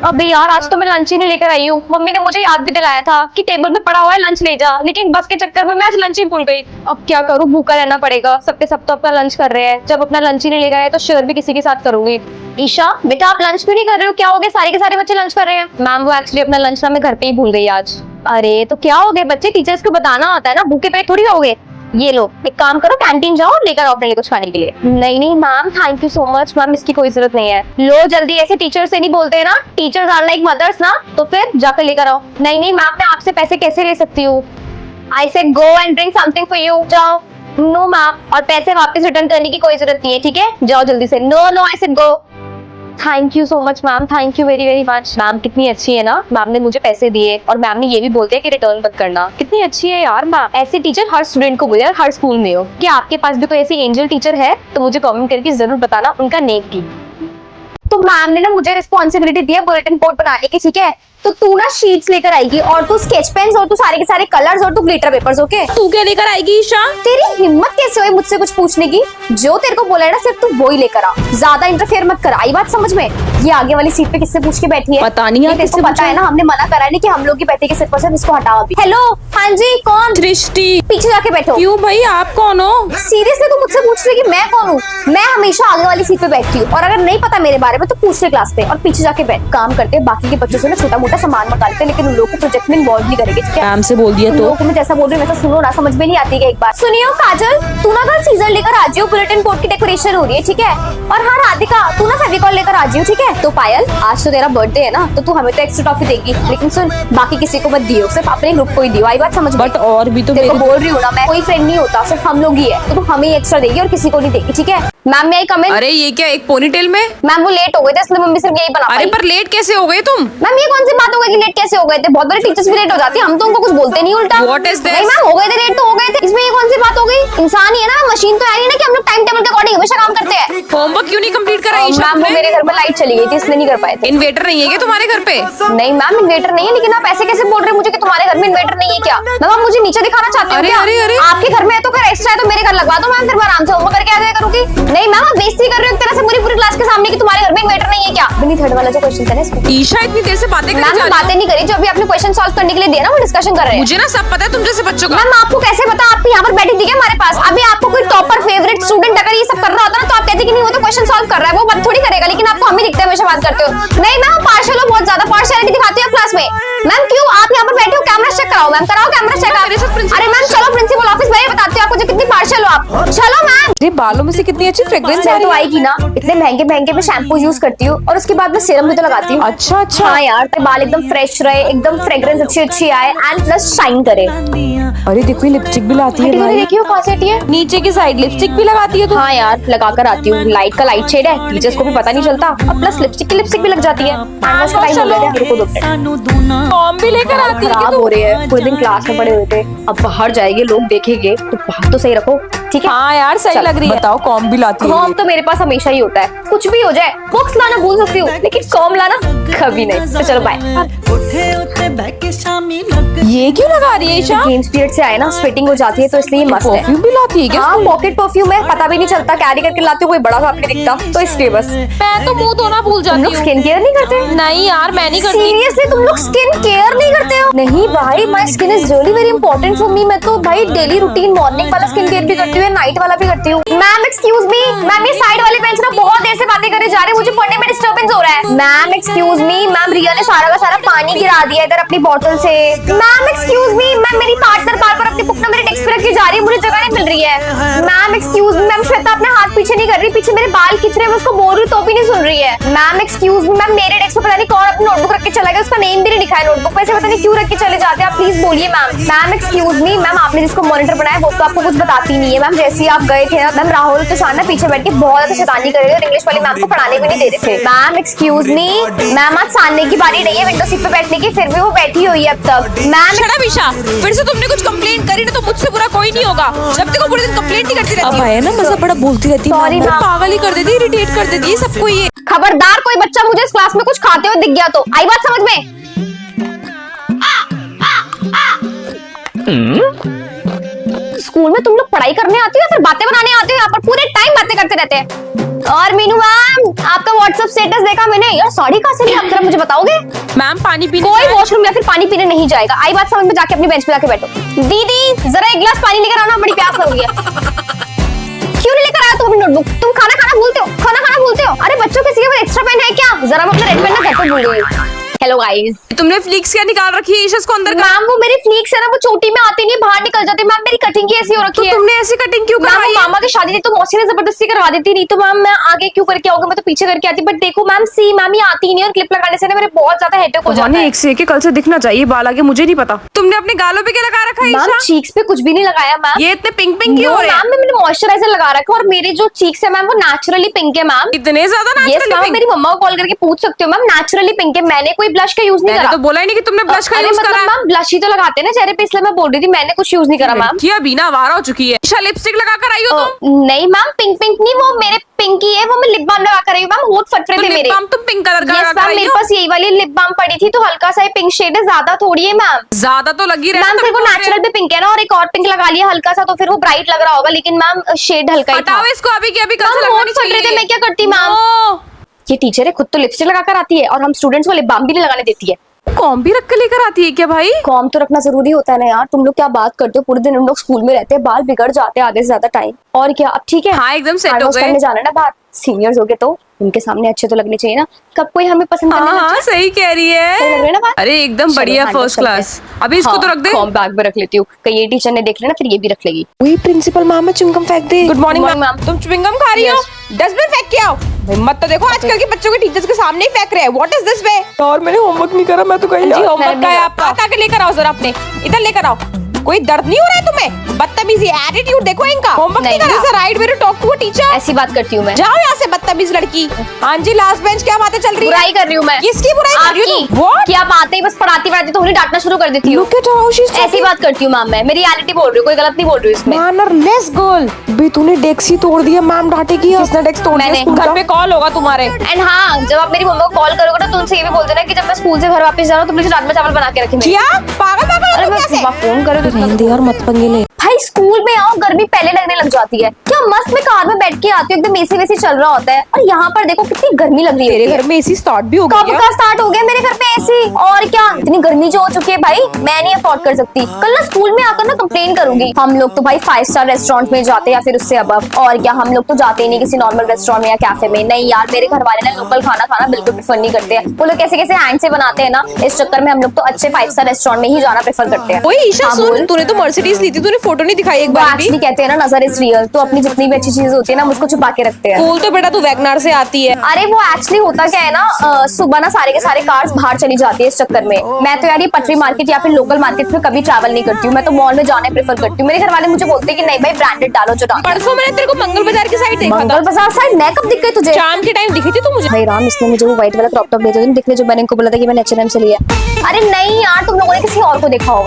अबे यार आज तो मैं लंच ही नहीं लेकर आई हूँ। मम्मी ने मुझे याद भी दिलाया था कि टेबल में पड़ा हुआ है लंच ले जा, लेकिन बस के चक्कर में मैं आज लंच ही भूल गई। अब क्या करूँ, भूखा रहना पड़ेगा। सबके सब तो अपना लंच कर रहे हैं, जब अपना लंच ही नहीं लेकर आए तो शेयर भी किसी के साथ करूंगी। ईशा बेटा आप लंच क्यों नहीं कर रहे हो, क्या हो गया? सारे के सारे बच्चे लंच कर रहे हैं। मैम वो एक्चुअली अपना लंच ना मैं घर पे ही भूल गई आज। अरे तो क्या हो गया बच्चे, टीचर्स को बताना होता है ना, भूखे पेट थोड़ी रहोगे। ये लो एक काम करो, कैंटीन जाओ लेकर आओ अपने लिए कुछ खाने के लिए। नहीं नहीं ma'am thank you so much ma'am, इसकी कोई जरूरत नहीं है। लो जल्दी, ऐसे टीचर से नहीं बोलते हैं ना, टीचर्स आर लाइक मदर्स ना, तो फिर जाकर लेकर आओ। नहीं नहीं मैम मैं आपसे पैसे कैसे ले सकती हूँ? आई said go and drink something for you, जाओ। नो मैम, और पैसे वापस रिटर्न करने की कोई जरूरत नहीं है, ठीक है जाओ जल्दी से। No no I said go. Thank you so much ma'am, thank you very very much. Ma'am कितनी अच्छी है ना, मैम ने मुझे पैसे दिए और मैम ने ये भी बोलते हैं कि रिटर्न मत करना। कितनी अच्छी है यार मैम। ऐसे टीचर हर स्टूडेंट को बोले, हर स्कूल में हो। क्या आपके पास भी कोई ऐसी एंजल टीचर है तो मुझे कमेंट करके जरूर बताना उनका नेम की। तो मैम ने ना मुझे रिस्पॉन्सिबिलिटी दी है बुलेटिन बोर्ड बनाने की, ठीक है? तो तू ना शीट्स लेकर आएगी और तू स्केच पेन्स और तू सारे के सारे कलर्स और तू ग्लिटर पेपर्स, ओके? तू क्या लेकर आएगी ईशा? तेरी हिम्मत कैसे हुई मुझसे कुछ पूछने की? जो तेरे को बोला है ना सिर्फ तू वो ही लेकर आ, ज्यादा इंटरफेयर मत कर। आई बात समझ में? ये आगे वाली सीट पे किससे पूछ के बैठी है? पता नहीं यार, किससे पता है ना, हमने मना करा है कि हम लोग की बैठे के सिर पर से इसको हटाओ अभी। हेलो हाँ जी कौन? दृष्टि। पीछे जाके बैठो। क्यों भाई आप कौन हो? सीरियसली तू मुझसे पूछ रही है कि मैं कौन हूँ? मैं हमेशा आगे वाली सीट पे बैठती हूँ, और अगर नहीं पता मेरे बारे में तो पूछ ले क्लास पे, और पीछे जाके बैठ। काम करते बाकी के बच्चों से ना छोटा मोटा सामान मंगा लेते, लेकिन उन लोगों को प्रोजेक्ट में इन्वॉल्व नहीं करेंगे, ठीक है? मैम से बोल दिया तुम तो लोगों को मैं जैसा बोल रही हूँ वैसा सुनो ना, समझ में नहीं आती है। एक बार सुनियो काजल, तू ना कल सीजर लेकर आ जियो, बुलेटिन बोर्ड की डेकोरेशन हो रही है, ठीक है? और हाँ राधिका तू ना फेविकॉल लेकर आ जियो, ठीक है? तो पायल आज तो तेरा बर्थडे है ना, तो तू हमें तो एक्स्ट्रा टॉफी देगी, लेकिन सुन बाकी किसी को मत दियो, सिर्फ अपने ग्रुप को ही दियो। आई बात समझ में? बट और भी तो तेरे को मेरे- बोल रही हूँ ना मैं, कोई फ्रेंड नहीं होता, सिर्फ हम लोग ही है, तो तू हमें ही एक्स्ट्रा देगी और किसी को नहीं देगी, ठीक है? मैम मैं कमेंट। अरे ये क्या एक पोनीटेल में? मैम वो लेट हो गए थे इसलिए मम्मी सिर्फ यही बना अरे पाई। पर लेट कैसे हो गए तुम? मैम ये कौन सी बात हो गई कि लेट कैसे हो गए थे? बहुत बड़े टीचर्स भी लेट हो जाती है, हम तो उनको कुछ बोलते नहीं उल्टा। What is this? नहीं मैम हो गए थे, लेट तो हो गए थे, इसमें ये कौन सी बात हो गई? इंसान ही है ना, मशीन तो है नहीं ना कि हम लोग टाइम टेबल के अकॉर्डिंग हमेशा काम करते हैं। होमवर्क क्यों नहीं कंप्लीट करा ईशा मैम वो तुमने? मेरे घर में लाइट चली गई थी इसलिए नहीं कर पाए थे। इन्वेटर नहीं है क्या तुम्हारे घर पे? नहीं मैम इन्वेटर नहीं है, लेकिन आप ऐसे कैसे बोल रहे हैं मुझे कि तुम्हारे घर में इन्वेटर नहीं है क्या? मैम आप मुझे नीचे दिखाना चाहते हो अरे, क्या? अरे, अरे। आपके घर में है तो फिर एक्स्ट्रा है तो मेरे घर लगवा दो मैम, फिर मैं आराम से होमवर्क करके आ जाया करूंगी। नहीं मैम आप बेइज्जती कर रहे हो एक तरह से पूरी क्लास के सामने कि तुम्हारे घर में इन्वेटर नहीं है क्या? बिनी थर्ड वाला जो क्वेश्चन था ना इसमें। ईशा इतनी देर से बातें मैम करने जा मैं रही बातें नहीं करी, जो अभी आपने क्वेश्चन सॉल्व करने के लिए दिया ना वो डिस्कशन कर रहे हो। हैं। मुझे ना सब पता है तुम जैसे बच्चों का। मैम आपको कैसे पता? आप यहाँ पर बैठी थी क्या हमारे पास? अभी आपको कोई टॉपर फेवरेट स्टूडेंट अगर ये सब कर रहा होता ना तो आप कहते कि नहीं वो तो क्वेश्चन सॉल्व कर रहा है, वो बात थोड़ी करेगा, लेकिन आपको हम ही दिखते हैं हमेशा बात करते हो। नहीं मैम पार्शियल हो, बहुत ज्यादा पार्शियलिटी दिखाती हो क्लास में। मैम क्यों आप यहाँ पर बैठे हो? कैमरा चेक कराओ मैम, कराओ कैमरा चेक। अरे मैम चलो प्रिंसिपल ऑफिस में बताती हूँ आपको जो कितनी पार्शियल हो आप। चलो मैम। अरे बालों में से कितनी अच्छी फ्रेग्रेंस आ तो रही है। आएगी ना, इतने महंगे महंगे में शैम्पू यूज करती हूँ और उसके बाद में सीरम भी तो लगाती हूँ। अच्छा अच्छा। हाँ यार तेरे बाल एकदम फ्रेश रहे, एकदम फ्रेग्रेंस अच्छी अच्छी आए एंड प्लस शाइन करे। अरे देखो ये लिपस्टिक भी लाती है भाई। देखियो कहाँ से हटी है? नीचे की साइड लिपस्टिक भी लगाती है तू? हाँ यार लगा कर आती हूँ, लाइट का लाइट शेड है, टीचर्स को भी पता नहीं चलता, और प्लस लिपस्टिक की लिपस्टिक भी लग जाती है। हैंड वॉश का टाइम हो गया है, मेरे को 2 मिनट। फॉर्म भी लेकर आती है कि खराब तू? हो रही है, पूरे दिन क्लास में पड़े हुए थे, अब बाहर जाएंगे लोग देखेंगे तो बात तो सही रखो, ठीक है? हाँ यार सही चल, लग रही है। बताओ कॉम भी लाती है कॉम ये। तो मेरे पास हमेशा ही होता है, कुछ भी हो जाए बुक्स लाना भूल सकती हूँ लेकिन कॉम लाना कभी नहीं। तो चलो बाय। ये क्यों लगा रही है ईशा? गेम्स पीरियड से आए ना स्वेटिंग हो जाती है तो इसलिए मस्त है। परफ्यूम भी लाती है क्या? हाँ पॉकेट परफ्यूम है, पता भी नहीं चलता, कैरी करके लाती हूँ, कोई बड़ा साहब नहीं दिखता तो इसलिए बस। मैं तो मुंह धोना भूल तुम जाती लोग हूँ। स्किन केयर नहीं करते? नहीं यार मैं नहीं करती। सीरियसली तुम लोग स्किन केयर नहीं करते हो? नहीं भाई my skin is really very important for me. मैं तो भाई डेली रूटीन मॉर्निंग वाला स्किन केयर भी करती हूँ, नाइट वाला भी करती हूँ। मैम एक्सक्यूज मी, मैम ये साइड वाले बेंच ना बहुत देर से बातें करे जा रहे हैं, मुझे पढ़ने में डिस्टर्बेंस हो रहा है। मैम एक्सक्यूज मी, मैम रिया ने सारा का सारा पानी गिरा दिया इधर अपनी बोतल से। मैम एक्सक्यूज मी, मैम मेरी पार्टनर बार बार अपनी बुक ना मेरे डेस्क पे रख के जा रही है, मुझे जगह नहीं मिल रही है। Ma'am excuse me, ma'am Shweta अपने हाथ पीछे नहीं कर रही, पीछे मेरे बाल खींच रहे हैं, मैं उसको बोल रही हूँ तो भी नहीं सुन रही है। मैम एक्सक्यूज मी, मैम मेरे डेस्क पे पता नहीं कौन अपनी नोटबुक रख के चला गया, उसका नेम भी नहीं लिखा है नोटबुक पे, ऐसे पता नहीं क्यों रख के चले जाते हैं, आप प्लीज बोलिए ma'am. Ma'am excuse me, ma'am आपने जिसको मॉनिटर बनाया वो तो आपको कुछ बताती नहीं है। मैम जैसे ही आप गए थे ना मैम राहुल तो शान ना पीछे बैठ के बहुत ज्यादा शैतानी कर रहे थे और इंग्लिश वाली मैम को पढ़ाने भी नहीं दे रहे थे। मैम एक्सक्यूज मी, मैम आज सानने की बारी नहीं है विंडो सीट पे बैठने की, फिर भी वो बैठी हुई है अब तक। मैम शट अप ईशा, फिर से तुमने कुछ कंप्लेंट करी ना तो मुझसे बुरा कोई नहीं होगा। जब तक वो पूरे दिन कंप्लेंट ही करती रहती है। अब है ना मजा बड़ा बोलती रहती है। Sorry, ma'am. पागल ही कर देती है, इरिटेट कर देती है सबको ये। खबरदार कोई बच्चा मुझे इस क्लास में कुछ खाते हुए दिख गया तो आई बात समझ में? स्कूल में तुम लोग पढ़ाई करने आते हो या फिर बातें बनाने आते हो? यहाँ पर पूरे टाइम बातें करते रहते हैं। और मीनू मैम, आपका व्हाट्सएप स्टेटस देखा मैंने। यार साड़ी कहाँ से ली आप, जरा मुझे बताओगे? मैम पानी पीने कोई जाए। वॉशरूम या फिर पानी पीने नहीं जाएगा। आई बात समझ में, जाके अपनी बेंच पे जाके बैठो। दीदी जरा एक गिलास पानी लेकर आना, बड़ी प्यास लग रही है। क्यों नहीं लेकर आया तुम अपनी नोटबुक? तुम खाना खाना भूलते हो, खाना खाना भूलते हो। अरे बच्चों के सिर्फ एक्स्ट्रा पेन है क्या? जरा मैं अपना रेड पेन ना घर पे भूल गई हूँ। हेलो गाइस, तुमने फ्लिक्स क्या निकाल रखी है ईशस को अंदर का? मैम वो मेरी फ्लीक्स है ना, वो चोटी में आती नहीं, बाहर निकल जाती है। मैम मेरी कटिंग ही ऐसी हो रखी तो है। तुमने ऐसी कटिंग क्यों मैम करवाई वो है? मामा की शादी थी तो मौसी ने जबरदस्ती करवा देती, नहीं तो मैम मैं आगे क्यों करके आऊंगी, मैं तो पीछे करके आती। बट देखो मैम, सी मैम ये आती नहीं, और क्लिप लगाने से ना मेरे बहुत ज्यादा हेडेक हो जाता है। एक से कल से दिखना चाहिए बाल आगे, मुझे नहीं पता। तुमने अपने गालों पे क्या लगा रखा है मैम ईशा? चीक्स पे कुछ भी नहीं लगाया मैम। ये इतने पिंक पिंक क्यों हो रहे हैं? मैम मैंने मॉइस्चराइजर लगा रखा है, और मेरे जो चीक्स है मैम वो नेचुरली पिंक है मैम। इतने ज्यादा यस नेचुरली मैम, पिंक? मेरी मम्मा को कॉल करके पूछ सकते हो मैम, नेचुरली पिंक है। मैंने कोई ब्लश का यूज नहीं मैंने करा। तो बोला ही नहीं कि तुमने ब्लश का अरे यूज मतलब करा है। मैम ब्लश ही तो लगाते हैं ना चेहरे पे, इसलिए मैं बोल रही थी, मैंने कुछ यूज नहीं करा मैम। किया बिना आवारा हो चुकी है। ईशा लिपस्टिक लगा कर आई हो तुम? नहीं मैम, पिंक पिंक नहीं, वो मेरे पिंक ही है, वो मैं लिप बाम लगा कर रही हूँ मैम। होठ फट रहे थे मेरे। तुम पिंक कलर का यस लगा कर मैम, आई मेरे हो? पास यही वाली लिप बाम पड़ी थी, तो हल्का सा पिंक शेड है, ज्यादा थोड़ी है मैम। ज्यादा तो लगी रहा मैम फिर वो नेचुरल पे पिंक है ना, और एक और पिंक लगा लिया हल्का सा, तो फिर वो ब्राइट लग रहा होगा, लेकिन मैम शेड हल्का ही था। हटाओ इसको अभी के अभी, कल से मैम लगना होठ नहीं फट रहे थे, चाहिए। मैं क्या करती मैम? नो। ये टीचर है, खुद तो लिपस्टिक लगा कर आती है, और हम स्टूडेंट्स को लिप बाम भी नहीं लगाने देती है। कॉम भी रख के लेकर आती है क्या भाई? कॉम तो रखना जरूरी होता है ना यार। तुम लोग क्या बात करते हो, पूरे दिन हम लोग स्कूल में रहते हैं, बाल बिगड़ जाते हैं आधे से ज्यादा टाइम। और क्या, अब ठीक है हाँ एकदम सेट हैंड हो वॉश गए। करने जाना ना बाहर, सीनियर्स हो गए तो उनके सामने अच्छे तो लगने चाहिए ना। कब कोई हमें पसंद करने लग हाँ जाए? सही कह रही सही लग रहा है। है ना बात? अरे एकदम चलो, बढ़िया, हैंड वॉश फर्स्ट करते क्लास। हैं। अभी इसको तो रख दे। कॉम बैग में रख लेती हूँ, कहीं ये टीचर ने देख लेना फिर ये भी रख लेगी। वही प्रिंसिपल मैम है, चुंगम फेंक दे। Good morning Good morning, ma'am. ma'am. तुम च्युइंगम खा रही हो? डस्टबिन फेंक के आओ। भाई मत तो देखो, आजकल के बच्चों के टीचर्स के सामने ही फेंक रहे हैं। What is this way? और मैंने होमवर्क नहीं करा, मैं तो कहीं जी होमवर्क मैंने का है भी आपका। ताकि लेकर आओ जरा अपने, इधर लेकर आओ। कोई दर्द नहीं हो रहा है तुम्हें? बदतमीजी, एटीट्यूड देखो इनका। होमवर्क नहीं नहीं, करा। Right way to talk to a teacher. ऐसी बात करती हूँ मैं, जाओ यहाँ से बदतमीज लड़की। हाँ जी, लास्ट बेंच क्या बातें चल रही है? बुराई कर रही हूँ मैं। किसकी बुराई कर रही हो आपकी। तुम? What? कि आप आते ही बस पढ़ाती पढ़ाती तो उन्हें डांटना शुरू कर देती हूँ। Look at how she is ऐसी बात करती हूँ मैम, मैं रियलिटी बोल रही हूँ, कोई गलत नहीं बोल रही हूँ इसमें। Mannerless girl. बे तूने डेस्क ही तोड़ दिया, मैम डांटेगी। किसने डेस्क तोड़ दिया मैंने। स्कूल घर का? पे कॉल होगा तुम्हारे। एंड हाँ, जब आप मेरी मम्मा को कॉल करोगे ना तो उनसे ये भी बोल देना कि जब मैं स्कूल से घर वापस जा रहा हूँ तो मुझे राजमा चावल बना के रखें। जिया पागल पागल अरे हो मैं कैसे? फोन करो तो रहने दे यार, मत पंगे ले। भाई स्कूल में आओ, गर्मी पहले लगने लग जाती है। क्या मस्त मैं कार में बैठ के आती हूँ, एकदम एसी वेसी चल रहा होता है, और यहाँ पर देखो कितनी गर्मी लग रही है। तेरे घर में एसी स्टार्ट भी हो कब गया? का स्टार्ट हो गया मेरे घर पे एसी? और क्या, इतनी गर्मी जो हो चुकी है भाई, मैं नहीं अफोर्ड कर सकती। कल ना स्कूल में आकर ना कंप्लेन करूंगी। हम लोग तो भाई 5 स्टार रेस्टोरेंट में जाते हैं या फिर उससे अबव, और क्या हम लोग तो जाते ही नहीं किसी नॉर्मल रेस्टोरेंट में या कैफे में। नहीं यार, मेरे घर वाले ना लोकल खाना खाना बिल्कुल प्रेफर नहीं करते हैं। वो लोग कैसे कैसे हैंड से बनाते हैं ना, इस चक्कर में हम लोग तो अच्छे 5 स्टार रेस्टोरेंट में ही जाना प्रेफर करते हैं। ओए ईशा हाँ, सुन, बोल। तूने तो मर्सिडीज ली थी, तूने फोटो नहीं दिखाई एक वो बार भी? एक्चुअली कहते हैं ना, नजर इज रियल, तो अपनी जितनी भी अच्छी चीज होती है ना मुझको छुपा के रखते हैं। स्कूल तो बेटा तू वैगनार से आती है। अरे वो एक्चुअली होता क्या है ना, सुबह ना सारे के सारे कार्स बाहर चली जाती है इस चक्कर में। मैं तो यार ये पटरी मार्केट या फिर लोकल मार्केट में कभी ट्रैवल नहीं करती हूँ, मैं तो मॉल में जाने प्रेफर करती हूँ। मेरे घर वाले मुझे बोलते हैं कि नहीं भाई ब्रांडेड डालो जो डालो। परसों मैंने तेरे को मंगल बाजार की साइड देखा मंगल था। बाजार साइड मैं कब दिख गई तुझे? शाम के टाइम दिखी थी तू मुझे। भाई राम, इसने मुझे वो व्हाइट वाला क्रॉप टॉप भेजा था दिखने, जो मैंने इनको बोला था कि मैंने H&M से लिया। अरे नहीं यार, तुम लोगों ने किसी और को देखा होगा।